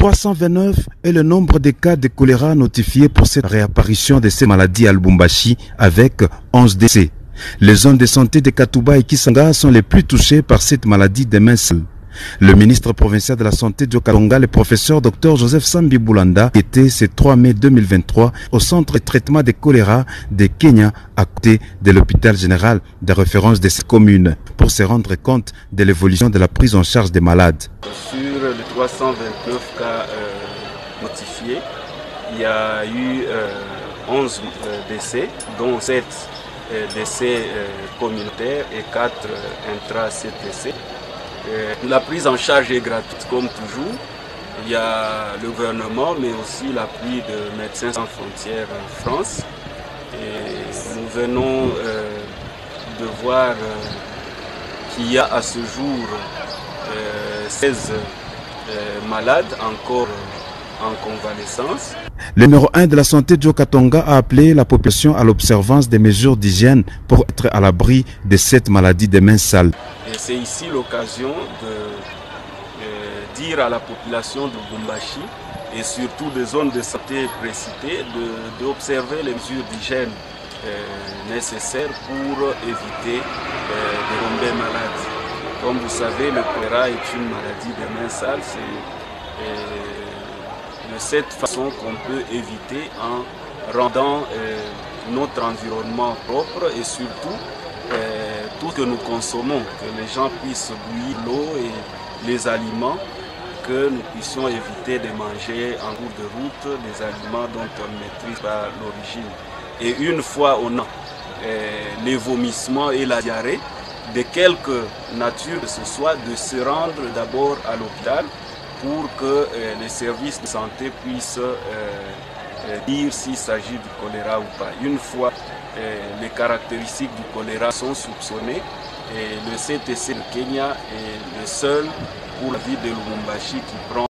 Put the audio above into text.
329 est le nombre de cas de choléra notifiés pour cette réapparition de ces maladies à Lubumbashi avec 11 décès. Les zones de santé de Katouba et Kisanga sont les plus touchées par cette maladie des mains sales. Le ministre provincial de la Santé de Okatonga, le professeur Dr Joseph Sambi Boulanda, était ce 3 mai 2023 au centre de traitement de choléra de Kenya à côté de l'hôpital général de référence de cette commune pour se rendre compte de l'évolution de la prise en charge des malades. Sur les 329 cas notifiés, il y a eu 11 décès, dont 7 décès communautaires et 4 intra-CTC. La prise en charge est gratuite comme toujours. Il y a le gouvernement mais aussi l'appui de Médecins sans frontières en France. Et nous venons de voir qu'il y a à ce jour 16 malades encore en convalescence. Le numéro 1 de la santé de Okatonga a appelé la population à l'observance des mesures d'hygiène pour être à l'abri de cette maladie des mains sales. Et c'est ici l'occasion de dire à la population de Lubumbashi et surtout des zones de santé précitées d'observer les mesures d'hygiène nécessaires pour éviter de tomber malade. Comme vous savez, le choléra est une maladie des mains sales. C'est de cette façon qu'on peut éviter en rendant notre environnement propre et surtout tout ce que nous consommons, que les gens puissent bouillir l'eau et les aliments, que nous puissions éviter de manger en cours de route des aliments dont on ne maîtrise pas l'origine. Et une fois on a les vomissements et la diarrhée, de quelque nature que ce soit, de se rendre d'abord à l'hôpital pour que les services de santé puissent dire s'il s'agit du choléra ou pas. Une fois les caractéristiques du choléra sont soupçonnées, et le CTC de Kenya est le seul pour la ville de Lubumbashi qui prend